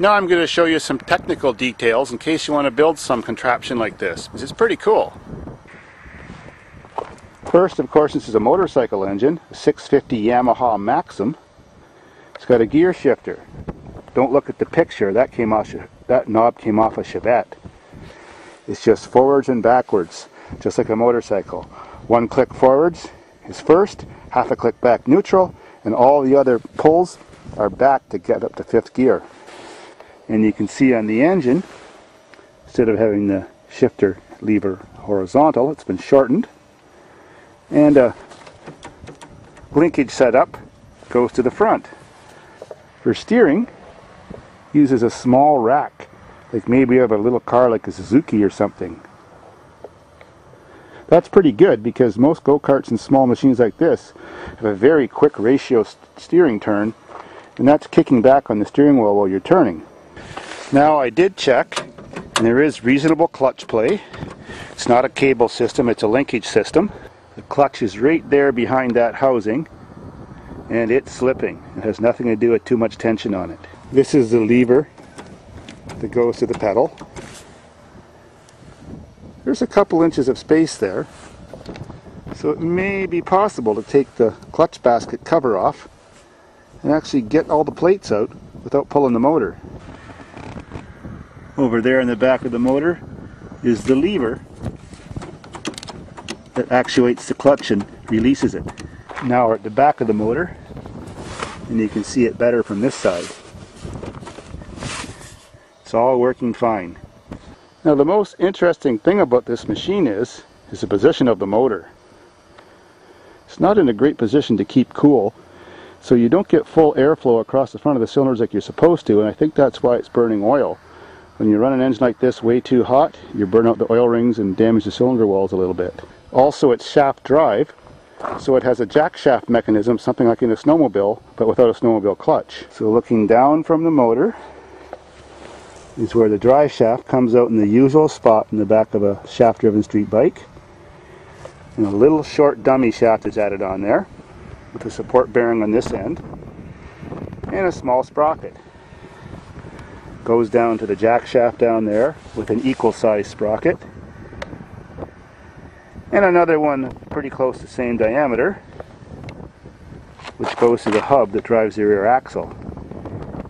Now I'm going to show you some technical details in case you want to build some contraption like this, because it's pretty cool. First, of course, this is a motorcycle engine, a 650 Yamaha Maxim. It's got a gear shifter. Don't look at the picture, that knob came off a Chevette. It's just forwards and backwards, just like a motorcycle. One click forwards is first, half a click back neutral, and all the other pulls are back to get up to 5th gear. And you can see on the engine, instead of having the shifter lever horizontal, it's been shortened. And a linkage setup goes to the front. For steering, uses a small rack, like maybe you have a little car like a Suzuki or something. That's pretty good because most go-karts and small machines like this have a very quick ratio steering turn, and that's kicking back on the steering wheel while you're turning. Now I did check, and there is reasonable clutch play. It's not a cable system, it's a linkage system. The clutch is right there behind that housing, and it's slipping. It has nothing to do with too much tension on it. This is the lever that goes to the pedal. There's a couple inches of space there, so it may be possible to take the clutch basket cover off and actually get all the plates out without pulling the motor. Over there in the back of the motor is the lever that actuates the clutch and releases it. Now we're at the back of the motor, and you can see it better from this side. It's all working fine. Now the most interesting thing about this machine is the position of the motor. It's not in a great position to keep cool, so you don't get full airflow across the front of the cylinders like you're supposed to, and I think that's why it's burning oil. When you run an engine like this way too hot, you burn out the oil rings and damage the cylinder walls a little bit. Also, it's shaft drive, so it has a jack shaft mechanism, something like in a snowmobile, but without a snowmobile clutch. So looking down from the motor is where the drive shaft comes out in the usual spot in the back of a shaft-driven street bike. And a little short dummy shaft is added on there, with a support bearing on this end, and a small sprocket. Goes down to the jack shaft down there with an equal size sprocket, and another one pretty close to the same diameter, which goes to the hub that drives the rear axle.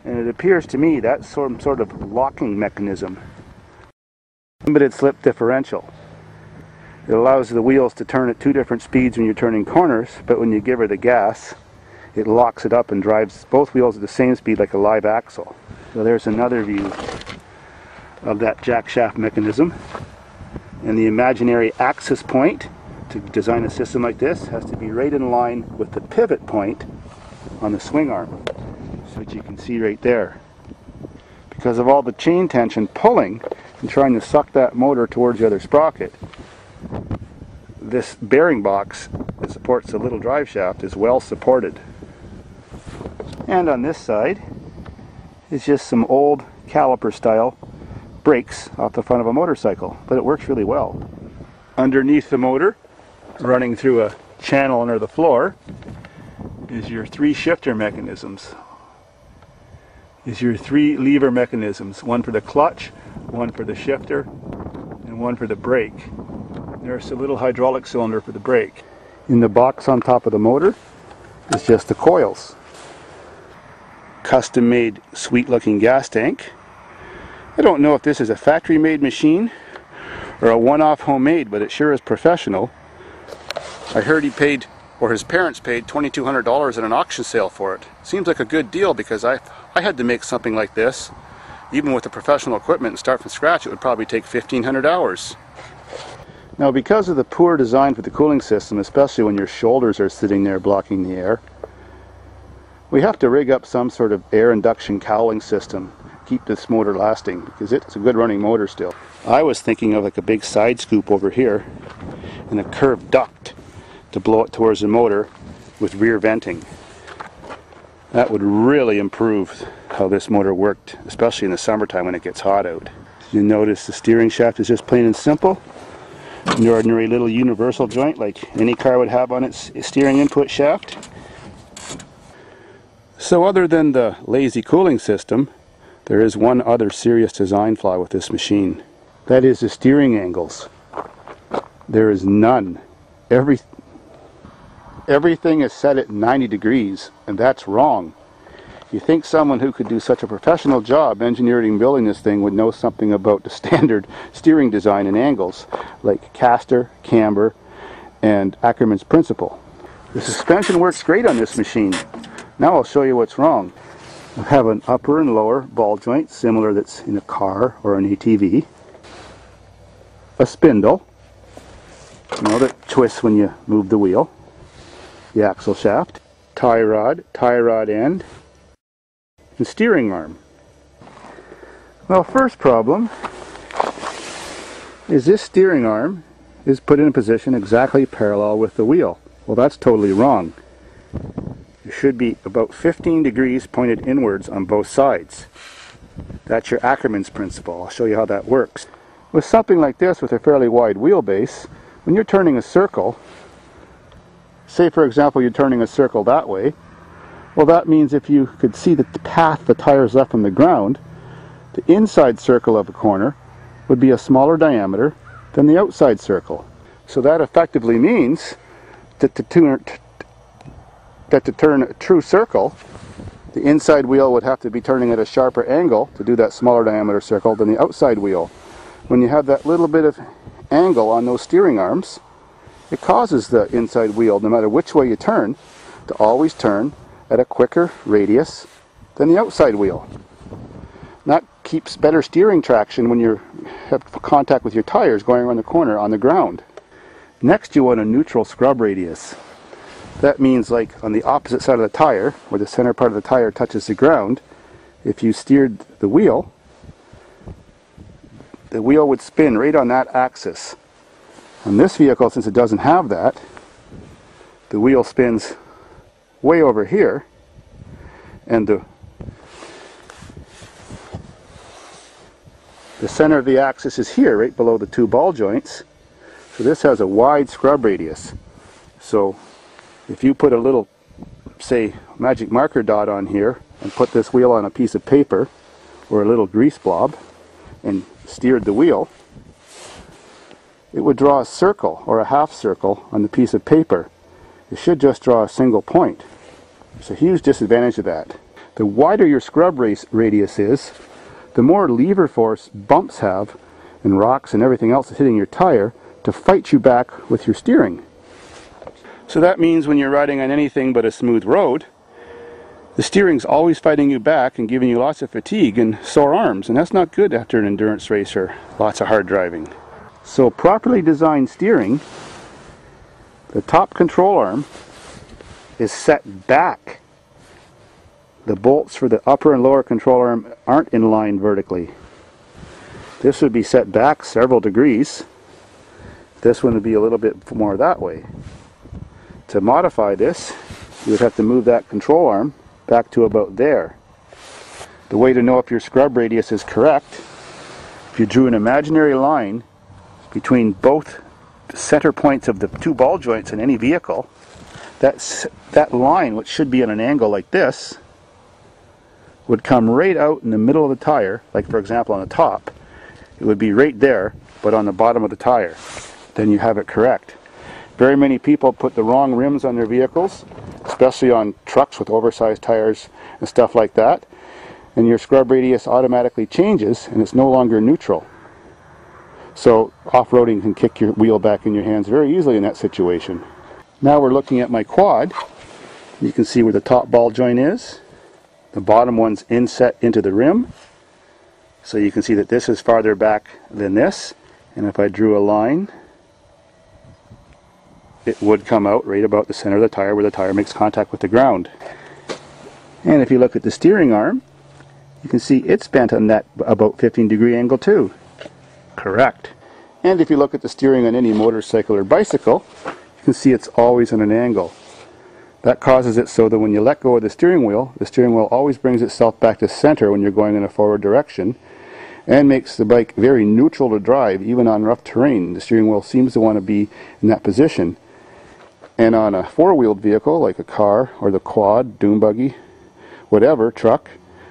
And it appears to me that's some sort of locking mechanism. Limited slip differential. It allows the wheels to turn at 2 different speeds when you're turning corners, but when you give her the gas, it locks it up and drives both wheels at the same speed like a live axle. So there's another view of that jack shaft mechanism. And the imaginary axis point to design a system like this has to be right in line with the pivot point on the swing arm, which you can see right there. Because of all the chain tension pulling and trying to suck that motor towards the other sprocket, this bearing box that supports the little drive shaft is well supported. And on this side is just some old caliper style brakes off the front of a motorcycle, but it works really well. Underneath the motor, running through a channel under the floor, is your 3 shifter mechanisms. Is your 3 lever mechanisms, one for the clutch, one for the shifter, and one for the brake. There's a little hydraulic cylinder for the brake. In the box on top of the motor is just the coils. Custom made sweet looking gas tank. I don't know if this is a factory made machine or a one-off homemade, but it sure is professional. I heard he paid, or his parents paid, $2,200 at an auction sale for it. Seems like a good deal because I had to make something like this. Even with the professional equipment and start from scratch, it would probably take 1,500 hours. Now because of the poor design for the cooling system, especially when your shoulders are sitting there blocking the air, we have to rig up some sort of air induction cowling system to keep this motor lasting, because it's a good running motor still. I was thinking of like a big side scoop over here and a curved duct to blow it towards the motor with rear venting. That would really improve how this motor worked, especially in the summertime when it gets hot out. You notice the steering shaft is just plain and simple. An ordinary little universal joint like any car would have on its steering input shaft. So other than the lazy cooling system, There is one other serious design flaw with this machine. That is the steering angles. There is none. Everything is set at 90 degrees, and that's wrong. You think someone who could do such a professional job engineering and building this thing would know something about the standard steering design and angles, like caster, camber, and Ackerman's principle. The suspension works great on this machine. Now I'll show you what's wrong. I have an upper and lower ball joint, similar that's in a car or an ATV. A spindle, that twists when you move the wheel. The axle shaft. Tie rod end, and steering arm. Well, first problem is this steering arm is put in a position exactly parallel with the wheel. Well, that's totally wrong. It should be about 15 degrees pointed inwards on both sides. That's your Ackerman's principle. I'll show you how that works. With something like this, with a fairly wide wheelbase, when you're turning a circle, say for example you're turning a circle that way, well, that means if you could see the path the tire's left from the ground, the inside circle of a corner would be a smaller diameter than the outside circle. So that effectively means that to turn a true circle, the inside wheel would have to be turning at a sharper angle to do that smaller diameter circle than the outside wheel. When you have that little bit of angle on those steering arms, it causes the inside wheel, no matter which way you turn, to always turn at a quicker radius than the outside wheel. That keeps better steering traction when you have contact with your tires going around the corner on the ground. Next, you want a neutral scrub radius. That means, like on the opposite side of the tire, where the center part of the tire touches the ground, if you steered the wheel would spin right on that axis. On this vehicle, since it doesn't have that, the wheel spins way over here, and the center of the axis is here, right below the two ball joints. So this has a wide scrub radius. So if you put a little, say, magic marker dot on here and put this wheel on a piece of paper or a little grease blob and steered the wheel, it would draw a circle or a half circle on the piece of paper. It should just draw a single point. There's a huge disadvantage of that. The wider your scrub radius is, the more lever force bumps have and rocks and everything else that's hitting your tire to fight you back with your steering. So that means when you're riding on anything but a smooth road, the steering's always fighting you back and giving you lots of fatigue and sore arms, and that's not good after an endurance race or lots of hard driving. So properly designed steering, the top control arm is set back. The bolts for the upper and lower control arm aren't in line vertically. This would be set back several degrees. This one would be a little bit more that way. To modify this, you would have to move that control arm back to about there. The way to know if your scrub radius is correct, if you drew an imaginary line between both the center points of the two ball joints in any vehicle, that line, which should be at an angle like this, would come right out in the middle of the tire, like for example on the top. It would be right there, but on the bottom of the tire. Then you have it correct. Very many people put the wrong rims on their vehicles, especially on trucks with oversized tires and stuff like that, and your scrub radius automatically changes and it's no longer neutral. So off-roading can kick your wheel back in your hands very easily in that situation. Now we're looking at my quad. You can see where the top ball joint is. The bottom one's inset into the rim. So you can see that this is farther back than this. And if I drew a line, it would come out right about the center of the tire where the tire makes contact with the ground. And if you look at the steering arm, you can see it's bent on that about 15-degree angle too. Correct. And if you look at the steering on any motorcycle or bicycle, you can see it's always on an angle. That causes it so that when you let go of the steering wheel always brings itself back to center when you're going in a forward direction, and makes the bike very neutral to drive even on rough terrain. The steering wheel seems to want to be in that position. And on a four-wheeled vehicle like a car or the quad, dune buggy, whatever, truck,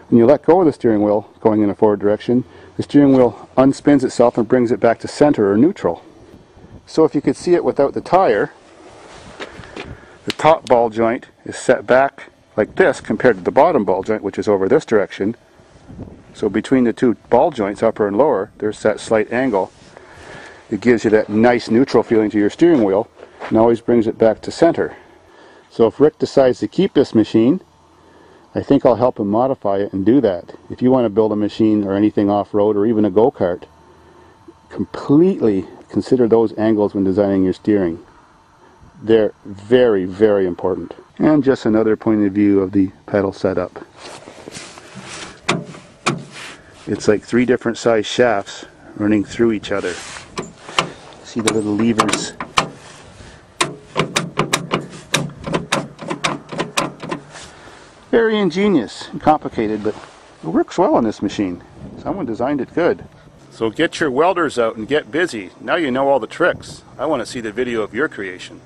When you let go of the steering wheel going in a forward direction, the steering wheel unspins itself and brings it back to center or neutral. So if you could see it without the tire, the top ball joint is set back like this compared to the bottom ball joint, which is over this direction. So between the two ball joints, upper and lower, there's that slight angle. It gives you that nice neutral feeling to your steering wheel and always brings it back to center. So if Rick decides to keep this machine, I think I'll help him modify it and do that. If you want to build a machine or anything off-road or even a go-kart, completely consider those angles when designing your steering. They're very, very important. And just another point of view of the pedal setup. It's like 3 different size shafts running through each other. See the little levers. Very ingenious and complicated, but it works well on this machine. Someone designed it good. So get your welders out and get busy. Now you know all the tricks. I want to see the video of your creation.